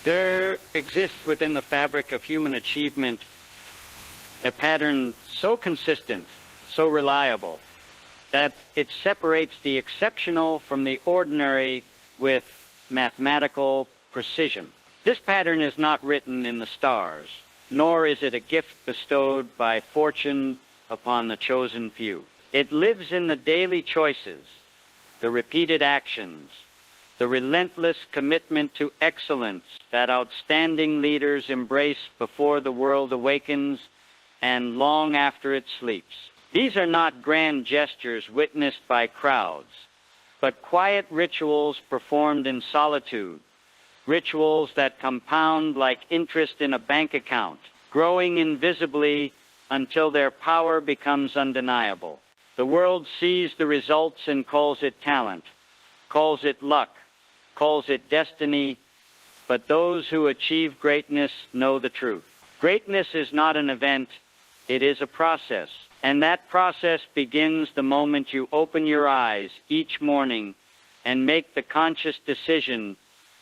There exists within the fabric of human achievement a pattern so consistent, so reliable, that it separates the exceptional from the ordinary with mathematical precision. This pattern is not written in the stars, nor is it a gift bestowed by fortune upon the chosen few. It lives in the daily choices, the repeated actions, the relentless commitment to excellence that outstanding leaders embrace before the world awakens and long after it sleeps. These are not grand gestures witnessed by crowds, but quiet rituals performed in solitude, rituals that compound like interest in a bank account, growing invisibly until their power becomes undeniable. The world sees the results and calls it talent, calls it luck, calls it destiny, but those who achieve greatness know the truth. Greatness is not an event, it is a process, and that process begins the moment you open your eyes each morning and make the conscious decision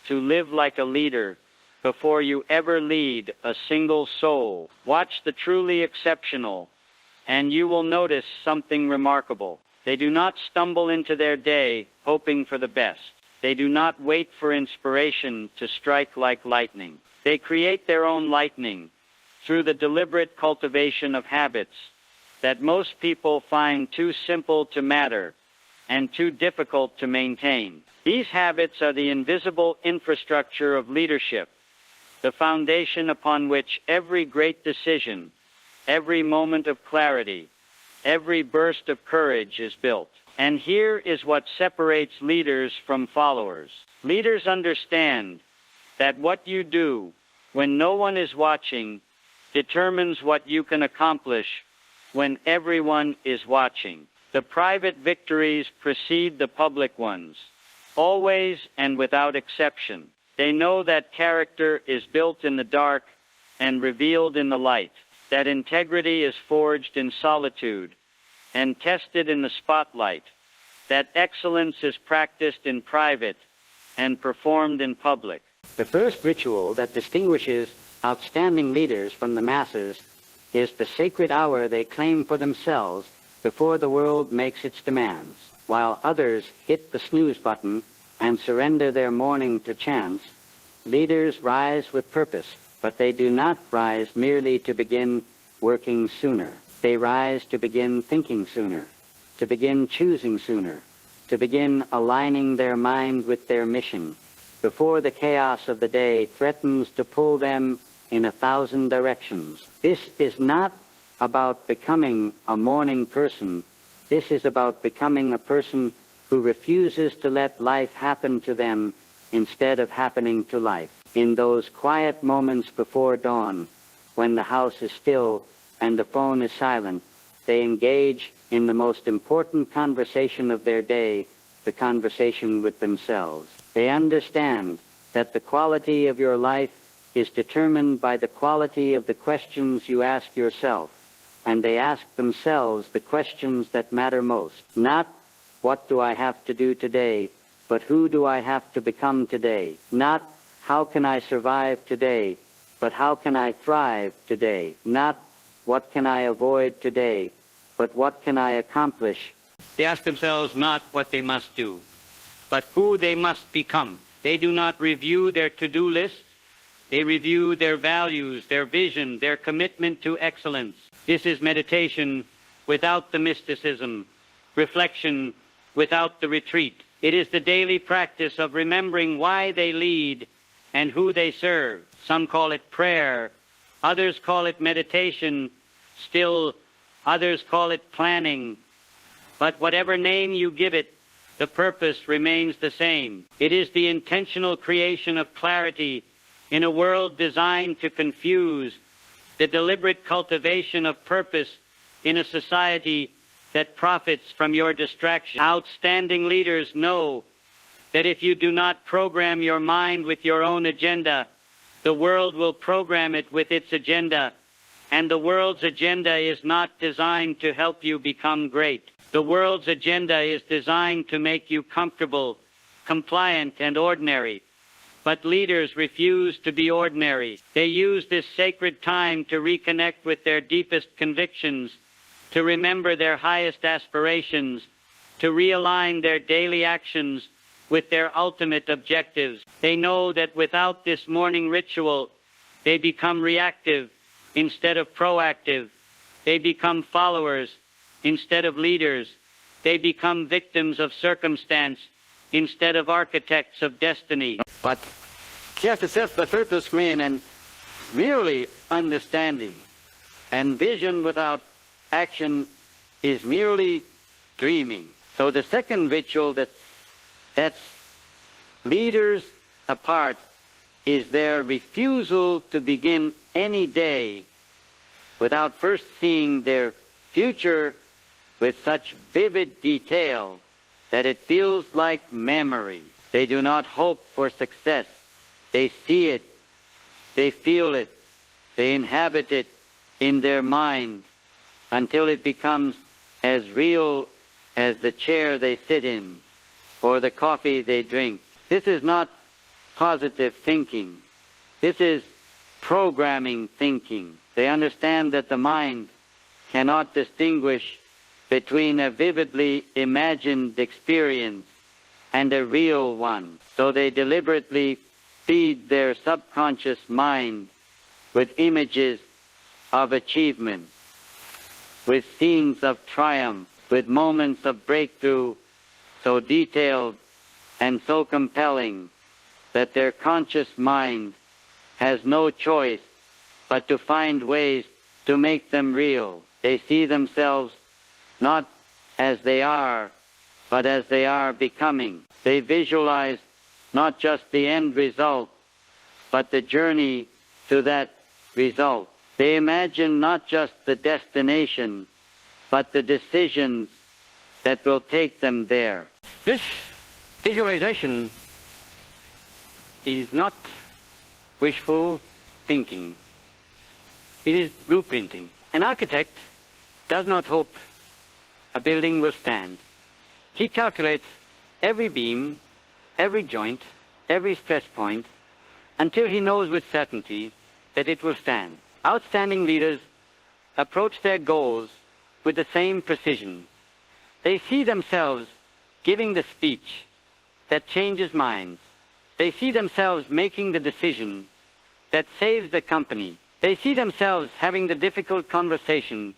to live like a leader before you ever lead a single soul. Watch the truly exceptional, and you will notice something remarkable. They do not stumble into their day hoping for the best. They do not wait for inspiration to strike like lightning. They create their own lightning through the deliberate cultivation of habits that most people find too simple to matter and too difficult to maintain. These habits are the invisible infrastructure of leadership, the foundation upon which every great decision, every moment of clarity, every burst of courage is built. And here is what separates leaders from followers. Leaders understand that what you do when no one is watching determines what you can accomplish when everyone is watching. The private victories precede the public ones, always and without exception. They know that character is built in the dark and revealed in the light, that integrity is forged in solitude and tested in the spotlight, that excellence is practiced in private and performed in public. The first ritual that distinguishes outstanding leaders from the masses is the sacred hour they claim for themselves before the world makes its demands. While others hit the snooze button and surrender their morning to chance, leaders rise with purpose, but they do not rise merely to begin working sooner. They rise to begin thinking sooner, to begin choosing sooner, to begin aligning their mind with their mission, before the chaos of the day threatens to pull them in 1,000 directions. This is not about becoming a morning person. This is about becoming a person who refuses to let life happen to them instead of happening to life. In those quiet moments before dawn, when the house is still and the phone is silent, they engage in the most important conversation of their day, the conversation with themselves. They understand that the quality of your life is determined by the quality of the questions you ask yourself, and they ask themselves the questions that matter most. Not, what do I have to do today, but who do I have to become today? Not, how can I survive today, but how can I thrive today? Not, what can I avoid today, but what can I accomplish? They ask themselves not what they must do, but who they must become. They do not review their to-do list. They review their values, their vision, their commitment to excellence. This is meditation without the mysticism, reflection without the retreat. It is the daily practice of remembering why they lead and who they serve. Some call it prayer, others call it meditation, still others call it planning. But whatever name you give it, the purpose remains the same. It is the intentional creation of clarity in a world designed to confuse, the deliberate cultivation of purpose in a society that profits from your distraction. Outstanding leaders know that if you do not program your mind with your own agenda, the world will program it with its agenda, and the world's agenda is not designed to help you become great. The world's agenda is designed to make you comfortable, compliant, and ordinary. But leaders refuse to be ordinary. They use this sacred time to reconnect with their deepest convictions, to remember their highest aspirations, to realign their daily actions with their ultimate objectives. They know that without this morning ritual, they become reactive instead of proactive. They become followers instead of leaders. They become victims of circumstance instead of architects of destiny. But just to set the purpose screen and merely understanding and vision without action is merely dreaming. So the second ritual that sets leaders apart is their refusal to begin any day without first seeing their future with such vivid detail that it feels like memory. They do not hope for success. They see it, they feel it, they inhabit it in their mind until it becomes as real as the chair they sit in or the coffee they drink. This is not positive thinking. This is programming thinking. They understand that the mind cannot distinguish between a vividly imagined experience and a real one. So they deliberately feed their subconscious mind with images of achievement, with scenes of triumph, with moments of breakthrough so detailed and so compelling that their conscious mind has no choice but to find ways to make them real. They see themselves not as they are, but as they are becoming. They visualize not just the end result, but the journey to that result. They imagine not just the destination, but the decisions that will take them there. This visualization is not wishful thinking. It is blueprinting. An architect does not hope a building will stand. He calculates every beam, every joint, every stress point, until he knows with certainty that it will stand. Outstanding leaders approach their goals with the same precision. They see themselves giving the speech that changes minds. They see themselves making the decision that saves the company. They see themselves having the difficult conversation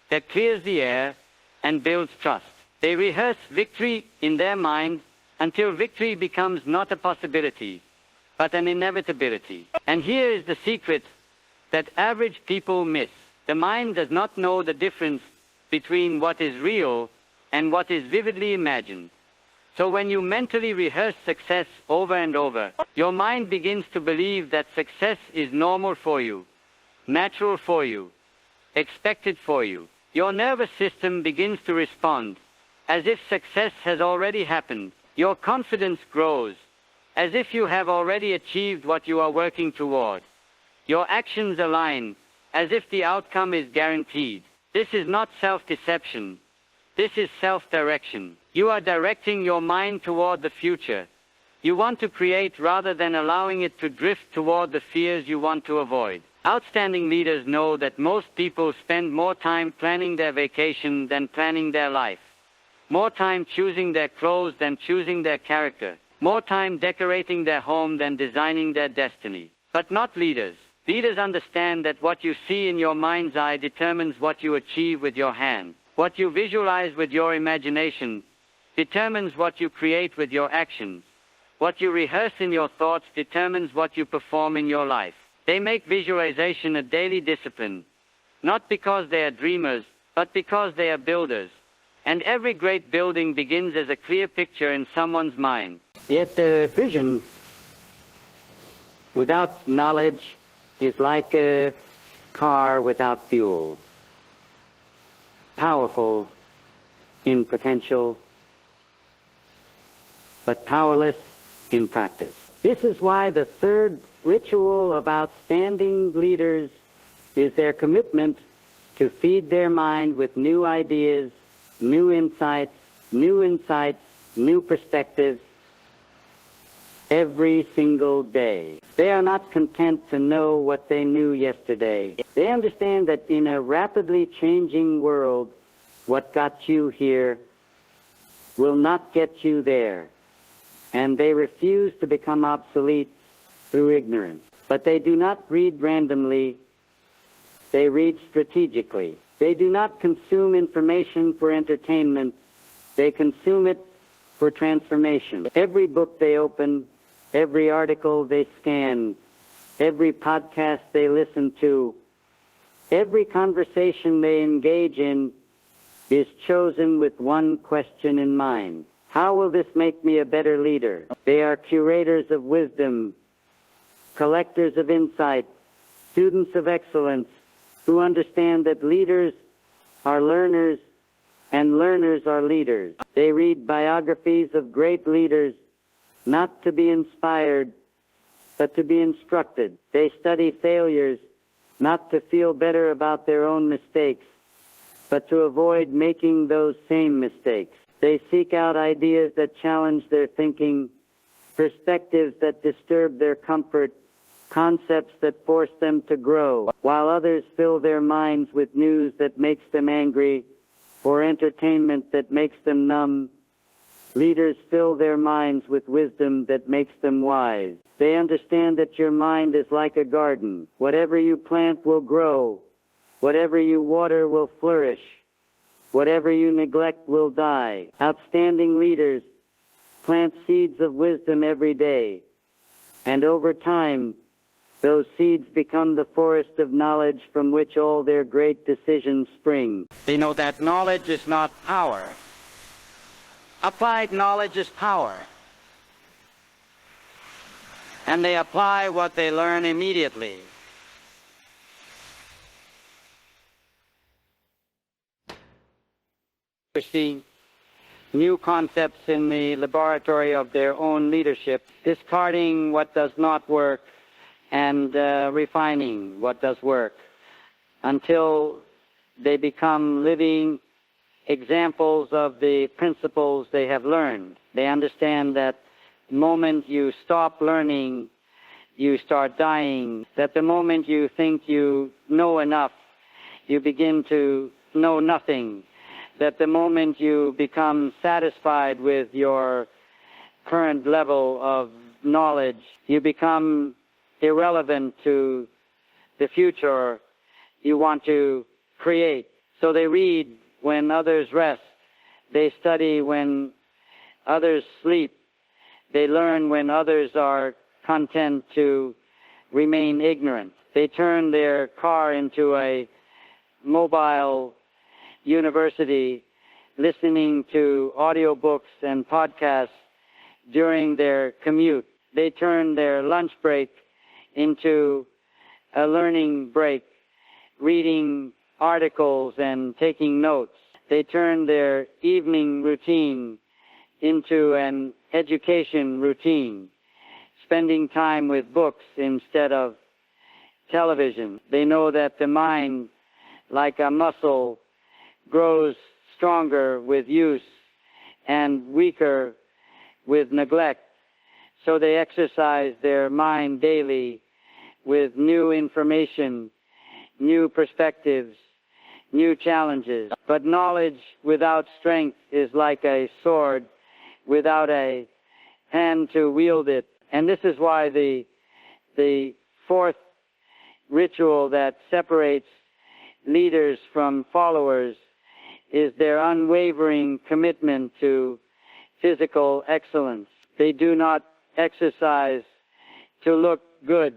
that clears the air and builds trust. They rehearse victory in their mind until victory becomes not a possibility, but an inevitability. And here is the secret that average people miss. The mind does not know the difference between what is real and what is vividly imagined. So when you mentally rehearse success over and over, your mind begins to believe that success is normal for you, natural for you, expected for you. Your nervous system begins to respond as if success has already happened. Your confidence grows as if you have already achieved what you are working toward. Your actions align as if the outcome is guaranteed. This is not self-deception. This is self-direction. You are directing your mind toward the future. You want to create rather than allowing it to drift toward the fears you want to avoid. Outstanding leaders know that most people spend more time planning their vacation than planning their life. More time choosing their clothes than choosing their character. More time decorating their home than designing their destiny. But not leaders. Leaders understand that what you see in your mind's eye determines what you achieve with your hand. What you visualize with your imagination determines what you create with your actions. What you rehearse in your thoughts determines what you perform in your life. They make visualization a daily discipline, not because they are dreamers, but because they are builders. And every great building begins as a clear picture in someone's mind. Yet vision without knowledge is like a car without fuel. Powerful in potential, but powerless in practice. This is why the third ritual of outstanding leaders is their commitment to feed their mind with new ideas, new insights, new perspectives, every single day. They are not content to know what they knew yesterday. They understand that in a rapidly changing world, what got you here will not get you there. And they refuse to become obsolete through ignorance. But they do not read randomly. They read strategically. They do not consume information for entertainment. They consume it for transformation. Every book they open, every article they scan, every podcast they listen to, every conversation they engage in is chosen with one question in mind. How will this make me a better leader? They are curators of wisdom, collectors of insight, students of excellence, who understand that leaders are learners and learners are leaders. They read biographies of great leaders, not to be inspired, but to be instructed. They study failures, not to feel better about their own mistakes, but to avoid making those same mistakes. They seek out ideas that challenge their thinking, perspectives that disturb their comfort, concepts that force them to grow, while others fill their minds with news that makes them angry or entertainment that makes them numb. Leaders fill their minds with wisdom that makes them wise. They understand that your mind is like a garden. Whatever you plant will grow. Whatever you water will flourish. Whatever you neglect will die. Outstanding leaders plant seeds of wisdom every day. And over time, those seeds become the forest of knowledge from which all their great decisions spring. They know that knowledge is not power. Applied knowledge is power. And they apply what they learn immediately. We see new concepts in the laboratory of their own leadership, discarding what does not work and refining what does work until they become living examples of the principles they have learned. They understand that the moment you stop learning, you start dying. That the moment you think you know enough, you begin to know nothing. That the moment you become satisfied with your current level of knowledge, you become irrelevant to the future you want to create. So they read when others rest. They study when others sleep. They learn when others are content to remain ignorant. They turn their car into a mobile university, listening to audiobooks and podcasts during their commute. They turn their lunch break into a learning break, reading articles and taking notes. They turn their evening routine into an education routine, spending time with books instead of television. They know that the mind, like a muscle, grows stronger with use and weaker with neglect. So they exercise their mind daily with new information, new perspectives, new challenges. But knowledge without strength is like a sword without a hand to wield it. And this is why the fourth ritual that separates leaders from followers is their unwavering commitment to physical excellence. They do not exercise to look good,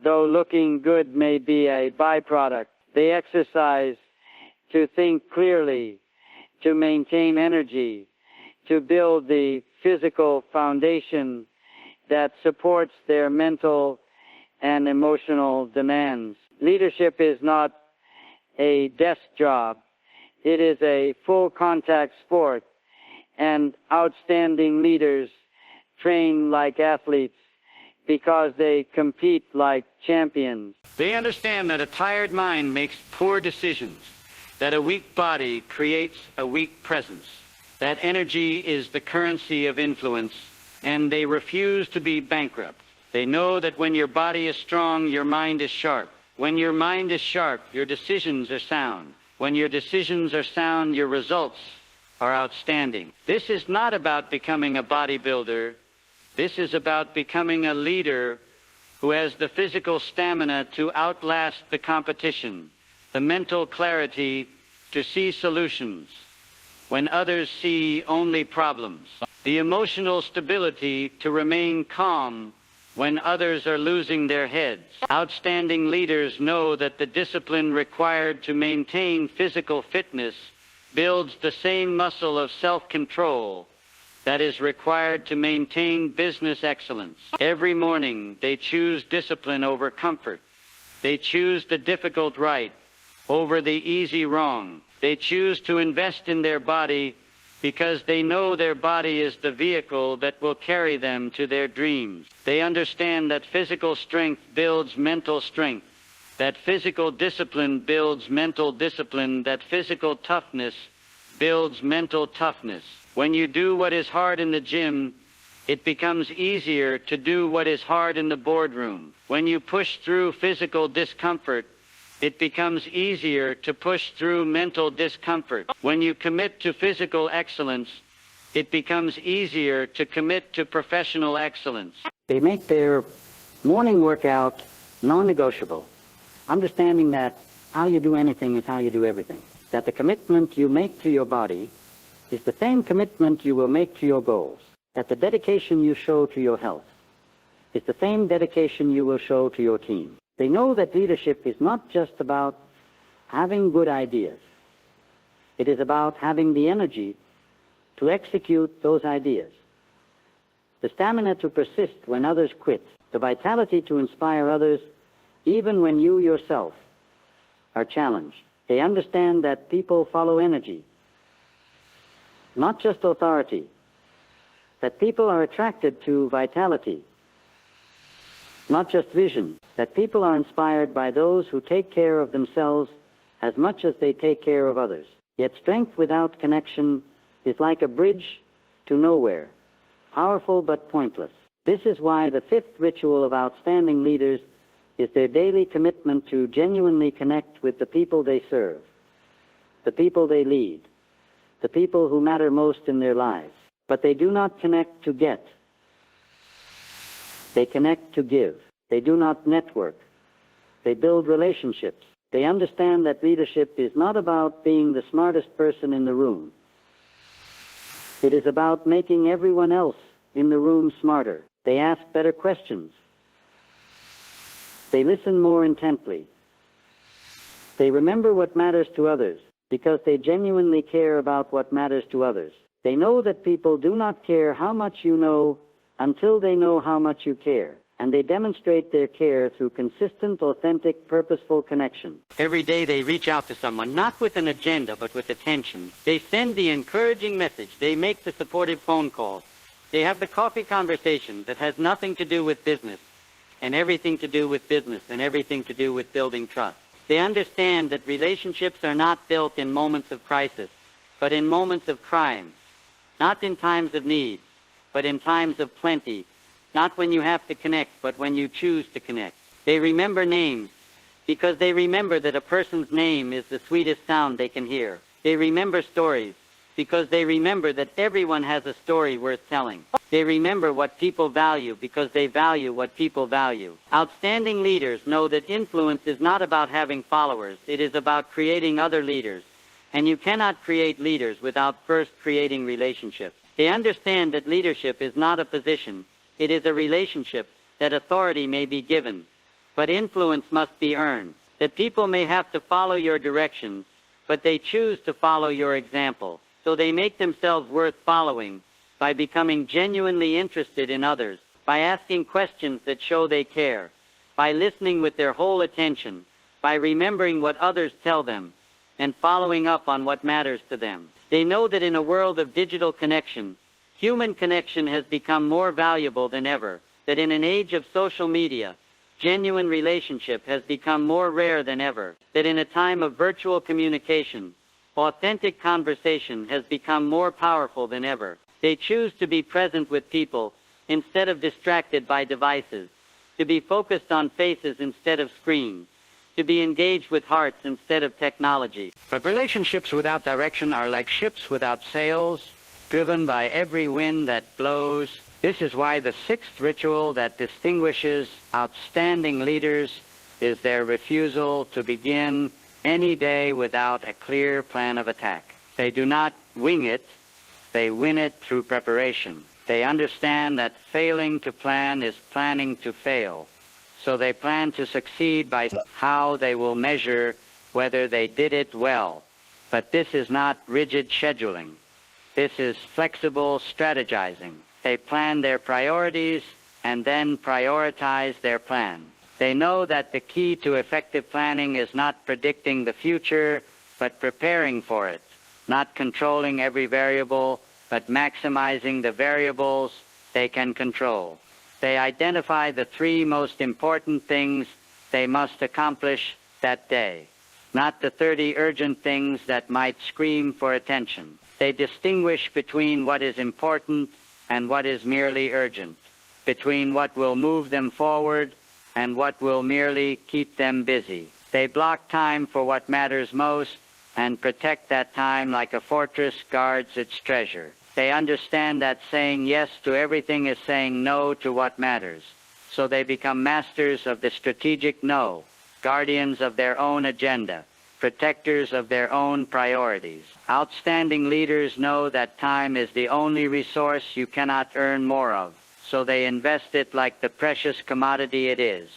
though looking good may be a byproduct. They exercise to think clearly, to maintain energy, to build the physical foundation that supports their mental and emotional demands. Leadership is not a desk job. It is a full contact sport, and outstanding leaders train like athletes because they compete like champions. They understand that a tired mind makes poor decisions, that a weak body creates a weak presence, that energy is the currency of influence, and they refuse to be bankrupt. They know that when your body is strong, your mind is sharp. When your mind is sharp, your decisions are sound. When your decisions are sound, your results are outstanding. This is not about becoming a bodybuilder. This is about becoming a leader who has the physical stamina to outlast the competition, the mental clarity to see solutions when others see only problems, the emotional stability to remain calm when others are losing their heads. Outstanding leaders know that the discipline required to maintain physical fitness builds the same muscle of self-control that is required to maintain business excellence. Every morning, they choose discipline over comfort. They choose the difficult right over the easy wrong. They choose to invest in their body because they know their body is the vehicle that will carry them to their dreams. They understand that physical strength builds mental strength, that physical discipline builds mental discipline, that physical toughness builds mental toughness. When you do what is hard in the gym, it becomes easier to do what is hard in the boardroom. When you push through physical discomfort, it becomes easier to push through mental discomfort. When you commit to physical excellence, it becomes easier to commit to professional excellence. They make their morning workout non-negotiable, understanding that how you do anything is how you do everything. That the commitment you make to your body is the same commitment you will make to your goals. That the dedication you show to your health is the same dedication you will show to your team. They know that leadership is not just about having good ideas. It is about having the energy to execute those ideas, the stamina to persist when others quit, the vitality to inspire others even when you yourself are challenged. They understand that people follow energy, not just authority, that people are attracted to vitality, not just vision, that people are inspired by those who take care of themselves as much as they take care of others. Yet strength without connection is like a bridge to nowhere, powerful but pointless. This is why the fifth ritual of outstanding leaders is their daily commitment to genuinely connect with the people they serve, the people they lead, the people who matter most in their lives. But they do not connect to get. They connect to give. They do not network. They build relationships. They understand that leadership is not about being the smartest person in the room. It is about making everyone else in the room smarter. They ask better questions. They listen more intently. They remember what matters to others because they genuinely care about what matters to others. They know that people do not care how much you know until they know how much you care. And they demonstrate their care through consistent, authentic, purposeful connection. Every day they reach out to someone, not with an agenda, but with attention. They send the encouraging message. They make the supportive phone calls. They have the coffee conversation that has nothing to do with business, and everything to do with business, and everything to do with building trust. They understand that relationships are not built in moments of crisis, but in moments of crime. Not in times of need, but in times of plenty. Not when you have to connect, but when you choose to connect. They remember names because they remember that a person's name is the sweetest sound they can hear. They remember stories because they remember that everyone has a story worth telling. They remember what people value because they value what people value. Outstanding leaders know that influence is not about having followers. It is about creating other leaders. And you cannot create leaders without first creating relationships. They understand that leadership is not a position. It is a relationship, that authority may be given, but influence must be earned. That people may have to follow your directions, but they choose to follow your example. So they make themselves worth following by becoming genuinely interested in others, by asking questions that show they care, by listening with their whole attention, by remembering what others tell them, and following up on what matters to them. They know that in a world of digital connection, human connection has become more valuable than ever, that in an age of social media, genuine relationship has become more rare than ever, that in a time of virtual communication, authentic conversation has become more powerful than ever. They choose to be present with people instead of distracted by devices, to be focused on faces instead of screens, to be engaged with hearts instead of technology. But relationships without direction are like ships without sails, driven by every wind that blows. This is why the sixth ritual that distinguishes outstanding leaders is their refusal to begin any day without a clear plan of attack. They do not wing it, they win it through preparation. They understand that failing to plan is planning to fail. So they plan to succeed by how they will measure whether they did it well. But this is not rigid scheduling. This is flexible strategizing. They plan their priorities and then prioritize their plan. They know that the key to effective planning is not predicting the future, but preparing for it, not controlling every variable, but maximizing the variables they can control. They identify the three most important things they must accomplish that day, not the 30 urgent things that might scream for attention. They distinguish between what is important and what is merely urgent, between what will move them forward and what will merely keep them busy. They block time for what matters most and protect that time like a fortress guards its treasure. They understand that saying yes to everything is saying no to what matters. So they become masters of the strategic no, guardians of their own agenda, protectors of their own priorities. Outstanding leaders know that time is the only resource you cannot earn more of, so they invest it like the precious commodity it is,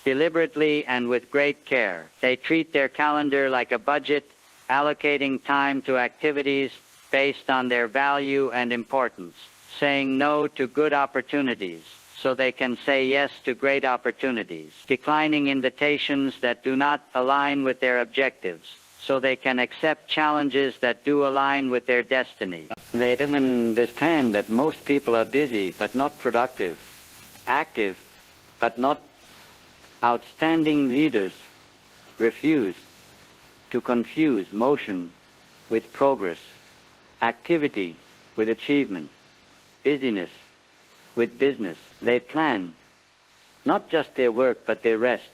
deliberately and with great care. They treat their calendar like a budget, allocating time to activities based on their value and importance, saying no to good opportunities so they can say yes to great opportunities, declining invitations that do not align with their objectives so they can accept challenges that do align with their destiny. They understand that most people are busy but not productive, active but not outstanding leaders refuse to confuse motion with progress, activity with achievement, busyness with business. They plan not just their work but their rest,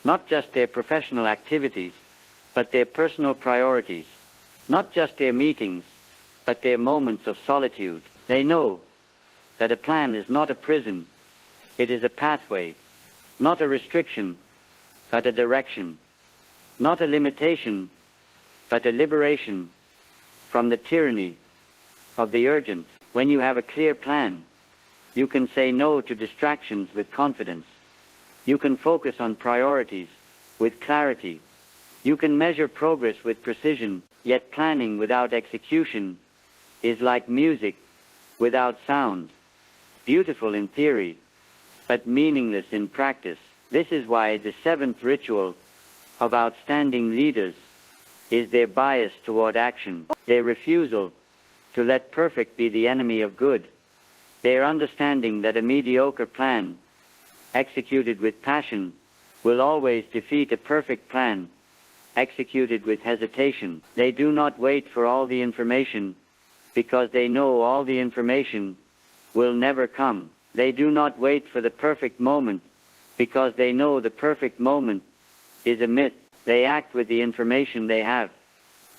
not just their professional activities but their personal priorities, not just their meetings but their moments of solitude. They know that a plan is not a prison, it is a pathway, not a restriction but a direction, not a limitation but a liberation from the tyranny of the urgent. When you have a clear plan, you can say no to distractions with confidence. You can focus on priorities with clarity. You can measure progress with precision, yet planning without execution is like music without sound, beautiful in theory, but meaningless in practice. This is why the seventh ritual of outstanding leaders is their bias toward action, their refusal to let perfect be the enemy of good, their understanding that a mediocre plan, executed with passion, will always defeat a perfect plan, executed with hesitation. They do not wait for all the information, because they know all the information will never come. They do not wait for the perfect moment, because they know the perfect moment is a myth. They act with the information they have,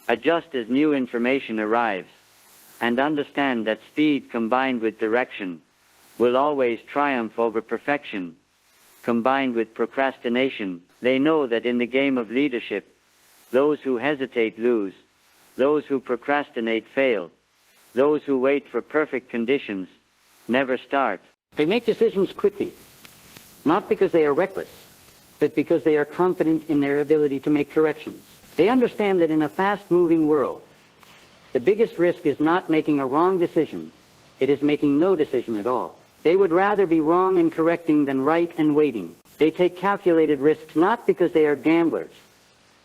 adjust as new information arrives, and understand that speed combined with direction will always triumph over perfection, combined with procrastination. They know that in the game of leadership, those who hesitate lose, those who procrastinate fail, those who wait for perfect conditions never start. They make decisions quickly, not because they are reckless, but because they are confident in their ability to make corrections. They understand that in a fast-moving world, the biggest risk is not making a wrong decision. It is making no decision at all. They would rather be wrong and correcting than right and waiting. They take calculated risks not because they are gamblers,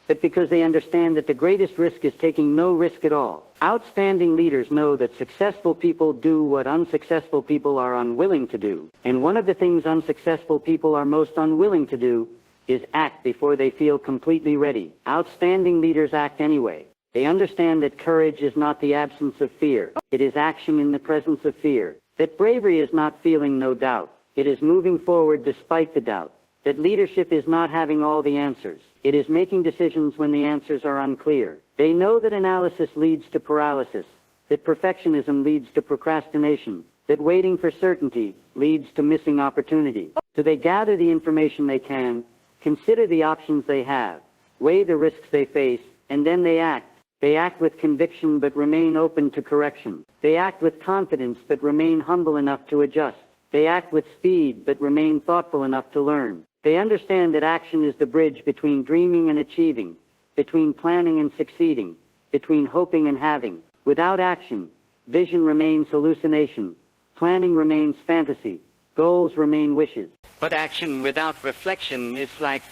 but because they understand that the greatest risk is taking no risk at all. Outstanding leaders know that successful people do what unsuccessful people are unwilling to do. And one of the things unsuccessful people are most unwilling to do is act before they feel completely ready. Outstanding leaders act anyway. They understand that courage is not the absence of fear. It is action in the presence of fear. That bravery is not feeling no doubt. It is moving forward despite the doubt. That leadership is not having all the answers. It is making decisions when the answers are unclear. They know that analysis leads to paralysis, that perfectionism leads to procrastination, that waiting for certainty leads to missing opportunity. So they gather the information they can, consider the options they have, weigh the risks they face, and then they act. They act with conviction but remain open to correction. They act with confidence but remain humble enough to adjust. They act with speed but remain thoughtful enough to learn. They understand that action is the bridge between dreaming and achieving, between planning and succeeding, between hoping and having. Without action, vision remains hallucination, planning remains fantasy, goals remain wishes. But action without reflection is like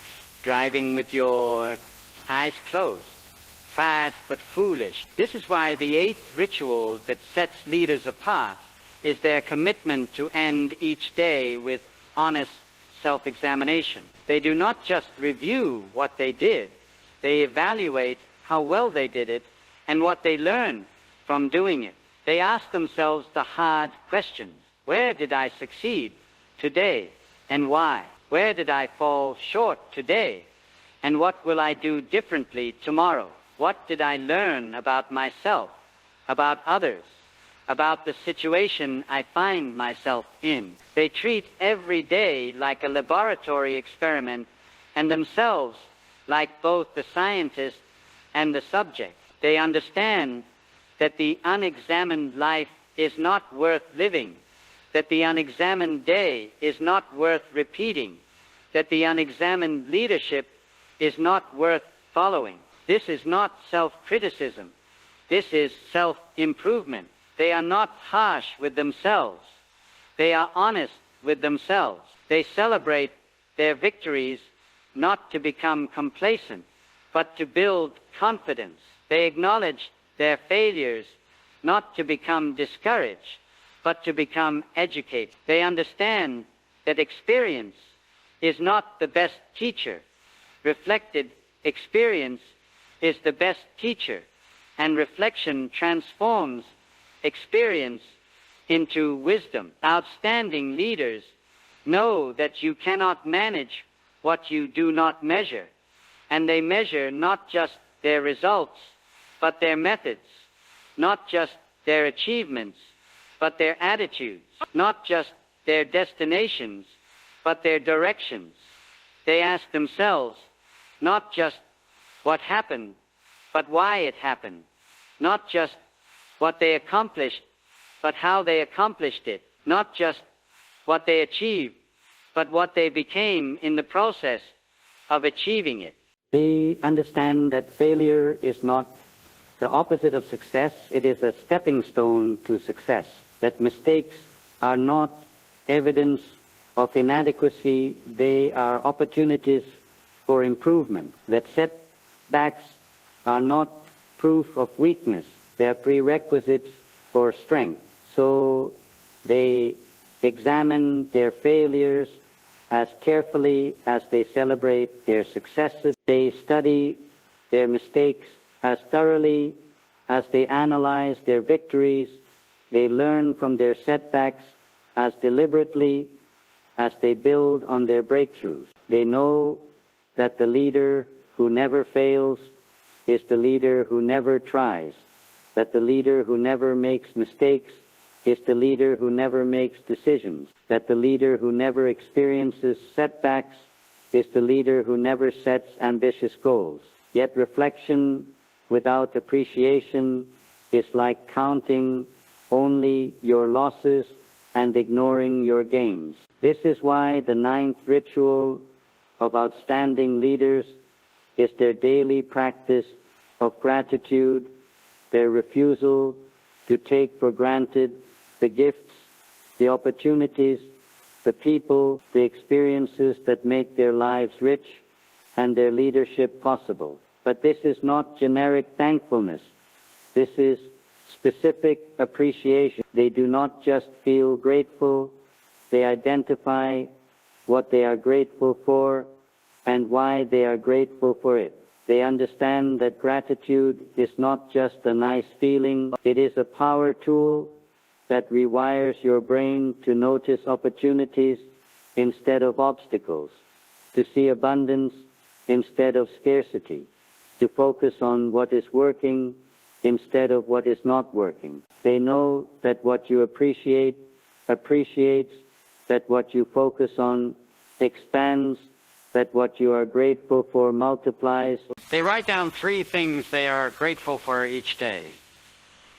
driving with your eyes closed, fast but foolish. This is why the eighth ritual that sets leaders apart is their commitment to end each day with honest self-examination. They do not just review what they did, they evaluate how well they did it and what they learned from doing it. They ask themselves the hard questions. Where did I succeed today and why? Where did I fall short today and what will I do differently tomorrow? What did I learn about myself, about others, about the situation I find myself in? They treat every day like a laboratory experiment and themselves like both the scientist and the subject. They understand that the unexamined life is not worth living, that the unexamined day is not worth repeating, that the unexamined leadership is not worth following. This is not self-criticism. This is self-improvement. They are not harsh with themselves. They are honest with themselves. They celebrate their victories not to become complacent, but to build confidence. They acknowledge their failures not to become discouraged, but to become educated. They understand that experience is not the best teacher. Reflected experience is the best teacher, and reflection transforms experience into wisdom. Outstanding leaders know that you cannot manage what you do not measure, and they measure not just their results, but their methods, not just their achievements, but their attitudes, not just their destinations, but their directions. They ask themselves not just what happened, but why it happened, not just what they accomplished, but how they accomplished it, not just what they achieved, but what they became in the process of achieving it. They understand that failure is not the opposite of success, it is a stepping stone to success. That mistakes are not evidence of inadequacy, they are opportunities for improvement. That setbacks are not proof of weakness, they are prerequisites for strength. So they examine their failures as carefully as they celebrate their successes. They study their mistakes as thoroughly as they analyze their victories. They learn from their setbacks as deliberately as they build on their breakthroughs. They know that the leader who never fails is the leader who never tries, that the leader who never makes mistakes is the leader who never makes decisions, that the leader who never experiences setbacks is the leader who never sets ambitious goals. Yet reflection without appreciation is like counting only your losses and ignoring your gains. This is why the ninth ritual of outstanding leaders is their daily practice of gratitude, their refusal to take for granted the gifts, the opportunities, the people, the experiences that make their lives rich and their leadership possible. But this is not generic thankfulness. This is specific appreciation. They do not just feel grateful, they identify what they are grateful for and why they are grateful for it. They understand that gratitude is not just a nice feeling, it is a power tool that rewires your brain to notice opportunities instead of obstacles, to see abundance instead of scarcity, to focus on what is working instead of what is not working. They know that what you appreciate appreciates, that what you focus on expands, that what you are grateful for multiplies. They write down 3 things they are grateful for each day.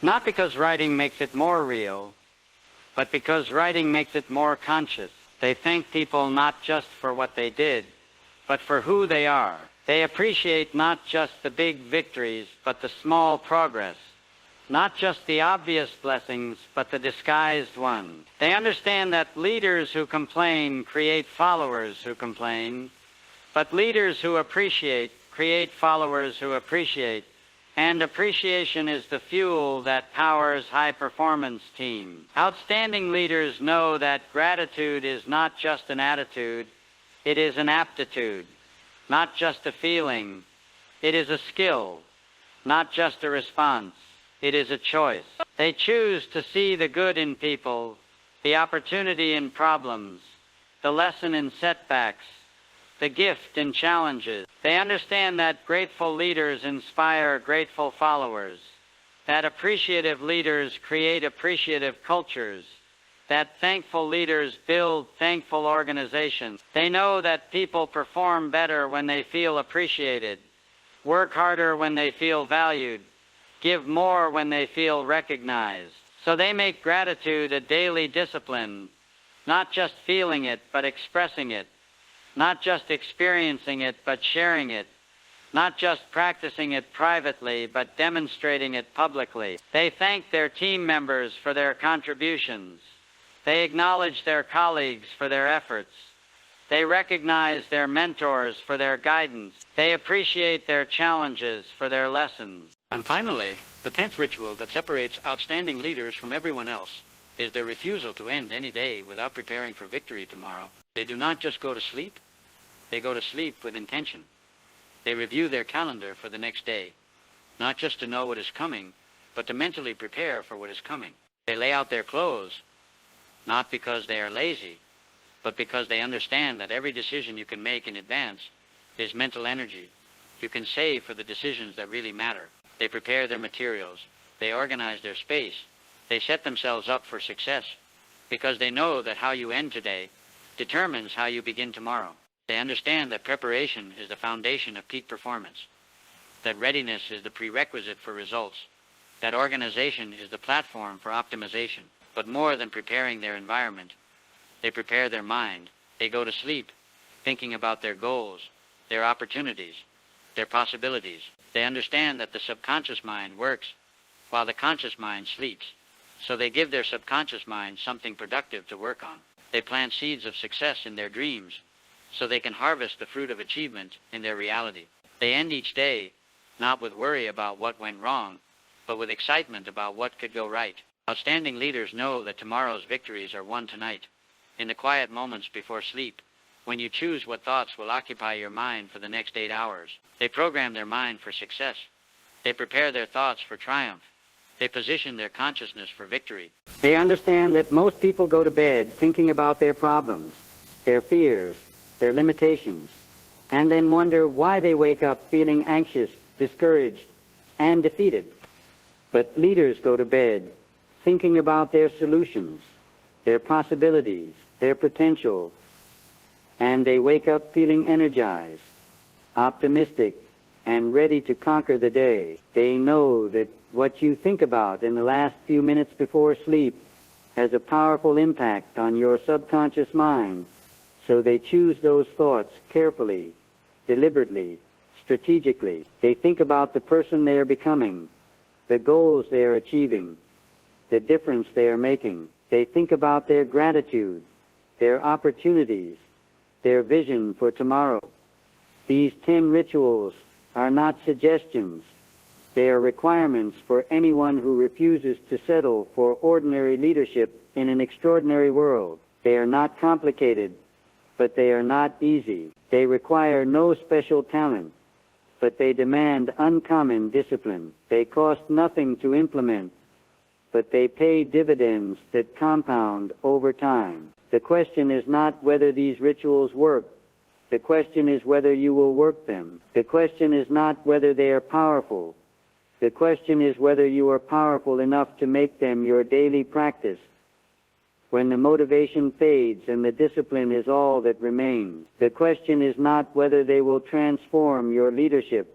Not because writing makes it more real, but because writing makes it more conscious. They thank people not just for what they did, but for who they are. They appreciate not just the big victories, but the small progress. Not just the obvious blessings, but the disguised ones. They understand that leaders who complain create followers who complain, but leaders who appreciate create followers who appreciate, and appreciation is the fuel that powers high-performance teams. Outstanding leaders know that gratitude is not just an attitude, it is an aptitude. Not just a feeling, it is a skill. Not just a response, it is a choice. They choose to see the good in people, the opportunity in problems, the lesson in setbacks, the gift in challenges. They understand that grateful leaders inspire grateful followers, that appreciative leaders create appreciative cultures, that thankful leaders build thankful organizations. They know that people perform better when they feel appreciated, work harder when they feel valued, give more when they feel recognized. So they make gratitude a daily discipline, not just feeling it, but expressing it, not just experiencing it, but sharing it, not just practicing it privately, but demonstrating it publicly. They thank their team members for their contributions. They acknowledge their colleagues for their efforts. They recognize their mentors for their guidance. They appreciate their challenges for their lessons. And finally, the 10th ritual that separates outstanding leaders from everyone else is their refusal to end any day without preparing for victory tomorrow. They do not just go to sleep, they go to sleep with intention. They review their calendar for the next day, not just to know what is coming, but to mentally prepare for what is coming. They lay out their clothes, not because they are lazy, but because they understand that every decision you can make in advance is mental energy you can save for the decisions that really matter. They prepare their materials. They organize their space. They set themselves up for success because they know that how you end today determines how you begin tomorrow. They understand that preparation is the foundation of peak performance, that readiness is the prerequisite for results, that organization is the platform for optimization. But more than preparing their environment, they prepare their mind. They go to sleep thinking about their goals, their opportunities, their possibilities. They understand that the subconscious mind works while the conscious mind sleeps. So they give their subconscious mind something productive to work on. They plant seeds of success in their dreams so they can harvest the fruit of achievement in their reality. They end each day not with worry about what went wrong, but with excitement about what could go right. Outstanding leaders know that tomorrow's victories are won tonight, in the quiet moments before sleep, when you choose what thoughts will occupy your mind for the next 8 hours. They program their mind for success. They prepare their thoughts for triumph. They position their consciousness for victory. They understand that most people go to bed thinking about their problems, their fears, their limitations, and then wonder why they wake up feeling anxious, discouraged, and defeated. But leaders go to bed thinking about their solutions, their possibilities, their potential, and they wake up feeling energized, optimistic, and ready to conquer the day. They know that what you think about in the last few minutes before sleep has a powerful impact on your subconscious mind, so they choose those thoughts carefully, deliberately, strategically. They think about the person they are becoming, the goals they are achieving, the difference they are making. They think about their gratitude, their opportunities, their vision for tomorrow. These 10 rituals are not suggestions. They are requirements for anyone who refuses to settle for ordinary leadership in an extraordinary world. They are not complicated, but they are not easy. They require no special talent, but they demand uncommon discipline. They cost nothing to implement, but they pay dividends that compound over time. The question is not whether these rituals work. The question is whether you will work them. The question is not whether they are powerful. The question is whether you are powerful enough to make them your daily practice. When the motivation fades and the discipline is all that remains, the question is not whether they will transform your leadership.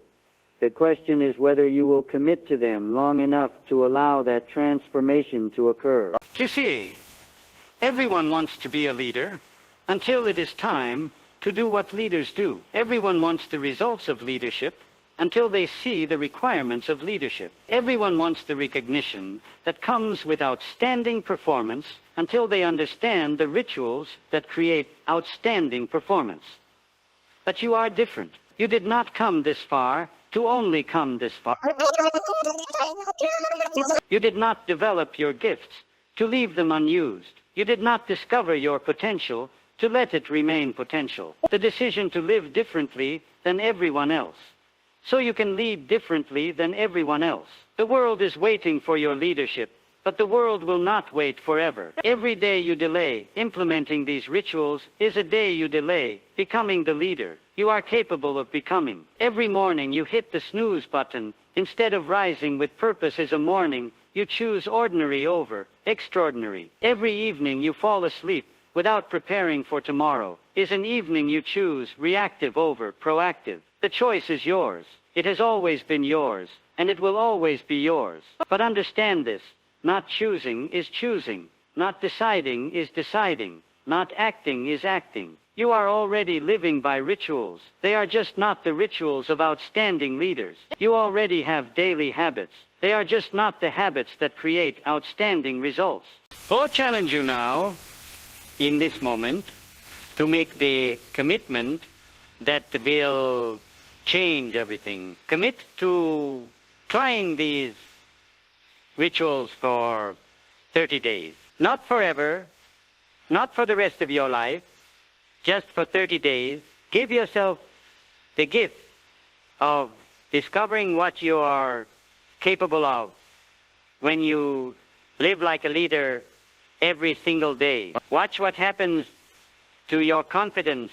The question is whether you will commit to them long enough to allow that transformation to occur. You see, everyone wants to be a leader until it is time to do what leaders do. Everyone wants the results of leadership until they see the requirements of leadership. Everyone wants the recognition that comes with outstanding performance until they understand the rituals that create outstanding performance. But you are different. You did not come this far to only come this far. You did not develop your gifts to leave them unused. You did not discover your potential to let it remain potential. The decision to live differently than everyone else, so you can lead differently than everyone else. The world is waiting for your leadership, but the world will not wait forever. Every day you delay implementing these rituals is a day you delay becoming the leader you are capable of becoming. Every morning you hit the snooze button instead of rising with purpose is a morning you choose ordinary over extraordinary. Every evening you fall asleep without preparing for tomorrow is an evening you choose reactive over proactive. The choice is yours. It has always been yours, and it will always be yours. But understand this, not choosing is choosing, not deciding is deciding, not acting is acting. You are already living by rituals. They are just not the rituals of outstanding leaders. You already have daily habits. They are just not the habits that create outstanding results. I'll challenge you now, in this moment, to make the commitment that will change everything. Commit to trying these rituals for 30 days. Not forever, not for the rest of your life, just for 30 days. Give yourself the gift of discovering what you are capable of when you live like a leader every single day. Watch what happens to your confidence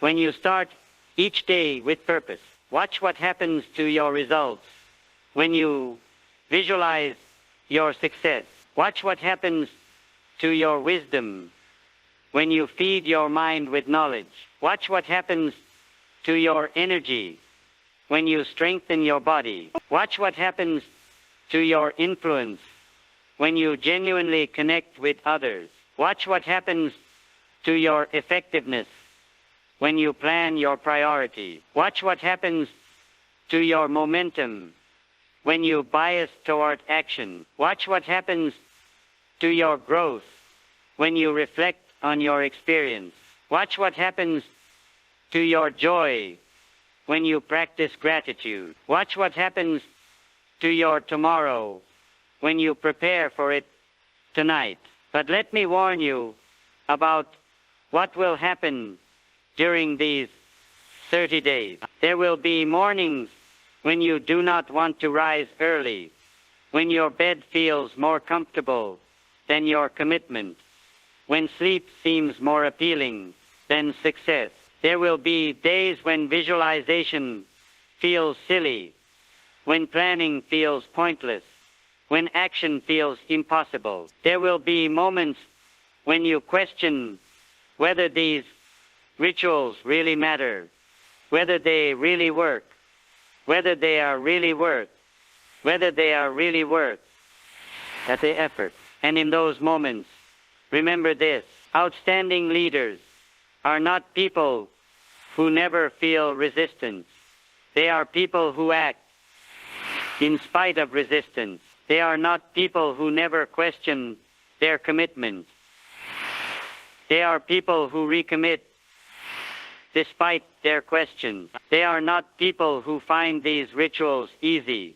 when you start each day with purpose. Watch what happens to your results when you visualize your success. Watch what happens to your wisdom when you feed your mind with knowledge. Watch what happens to your energy when you strengthen your body. Watch what happens to your influence when you genuinely connect with others. Watch what happens to your effectiveness when you plan your priority. Watch what happens to your momentum when you bias toward action. Watch what happens to your growth when you reflect on your experience. Watch what happens to your joy when you practice gratitude. Watch what happens to your tomorrow when you prepare for it tonight. But let me warn you about what will happen during these 30 days. There will be mornings when you do not want to rise early, when your bed feels more comfortable than your commitment, when sleep seems more appealing than success. There will be days when visualization feels silly, when planning feels pointless, when action feels impossible. There will be moments when you question whether these rituals really matter, whether they really work, whether they are really worth the effort. And in those moments, remember this: outstanding leaders are not people who never feel resistance. They are people who act in spite of resistance. They are not people who never question their commitment. They are people who recommit despite their questions. They are not people who find these rituals easy.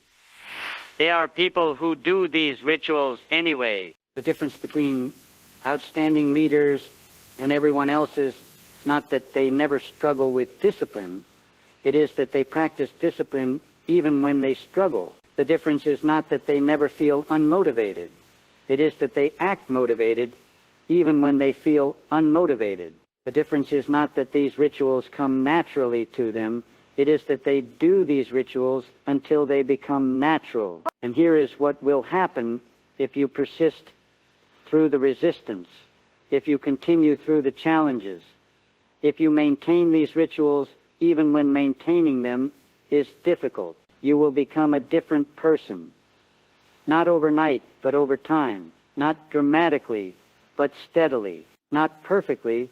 They are people who do these rituals anyway. The difference between outstanding leaders and everyone else is not that they never struggle with discipline. It is that they practice discipline even when they struggle. The difference is not that they never feel unmotivated. It is that they act motivated even when they feel unmotivated. The difference is not that these rituals come naturally to them. It is that they do these rituals until they become natural. And here is what will happen if you persist through the resistance, if you continue through the challenges, if you maintain these rituals even when maintaining them is difficult. You will become a different person. Not overnight, but over time. Not dramatically, but steadily. Not perfectly,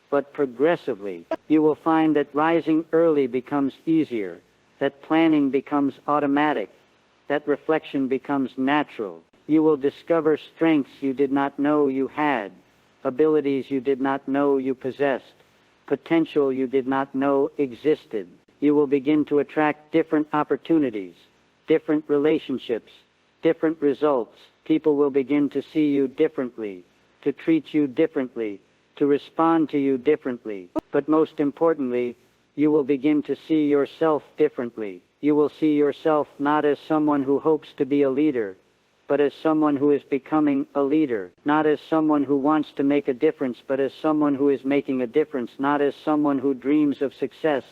but progressively. You will find that rising early becomes easier, that planning becomes automatic, that reflection becomes natural. You will discover strengths you did not know you had, abilities you did not know you possessed, potential you did not know existed. You will begin to attract different opportunities, different relationships, different results. People will begin to see you differently, to treat you differently, to respond to you differently. But most importantly, you will begin to see yourself differently. You will see yourself not as someone who hopes to be a leader, but as someone who is becoming a leader. Not as someone who wants to make a difference, but as someone who is making a difference. Not as someone who dreams of success,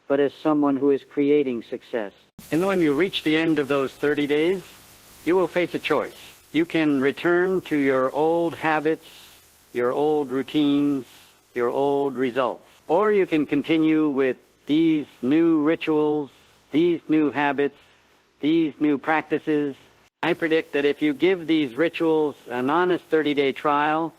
but as someone who is creating success. And when you reach the end of those 30 days, you will face a choice. You can return to your old habits, your old routines, your old results. Or you can continue with these new rituals, these new habits, these new practices. I predict that if you give these rituals an honest 30-day trial,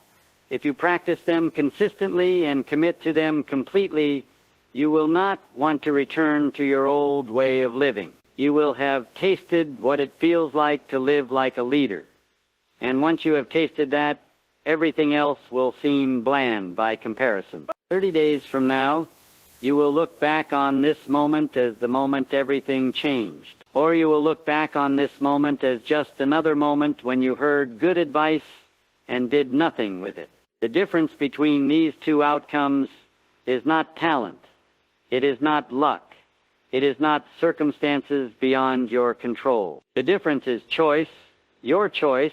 if you practice them consistently and commit to them completely, you will not want to return to your old way of living. You will have tasted what it feels like to live like a leader. And once you have tasted that, everything else will seem bland by comparison. 30 days from now, you will look back on this moment as the moment everything changed. Or you will look back on this moment as just another moment when you heard good advice and did nothing with it. The difference between these two outcomes is not talent. It is not luck. It is not circumstances beyond your control. The difference is choice, your choice,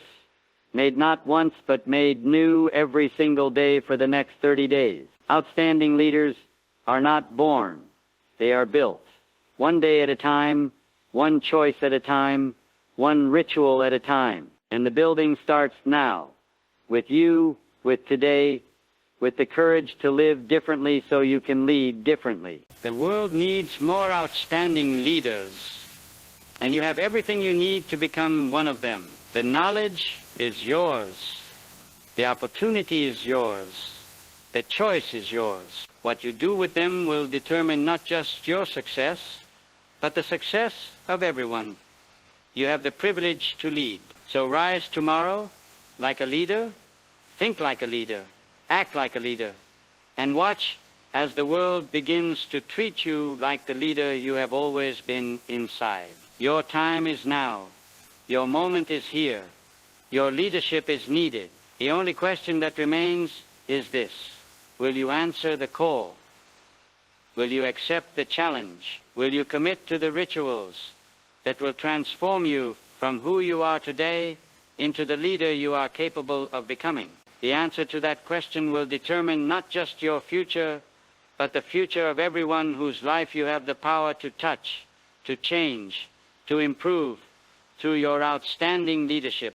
made not once but made new every single day for the next 30 days. Outstanding leaders are not born. They are built. One day at a time, one choice at a time, one ritual at a time. And the building starts now, with you, with today, with the courage to live differently so you can lead differently. The world needs more outstanding leaders, and you have everything you need to become one of them. The knowledge is yours. The opportunity is yours. The choice is yours. What you do with them will determine not just your success, but the success of everyone. You have the privilege to lead. So rise tomorrow like a leader, think like a leader, act like a leader, and watch as the world begins to treat you like the leader you have always been inside. Your time is now. Your moment is here. Your leadership is needed. The only question that remains is this: will you answer the call? Will you accept the challenge? Will you commit to the rituals that will transform you from who you are today into the leader you are capable of becoming? The answer to that question will determine not just your future, but the future of everyone whose life you have the power to touch, to change, to improve through your outstanding leadership.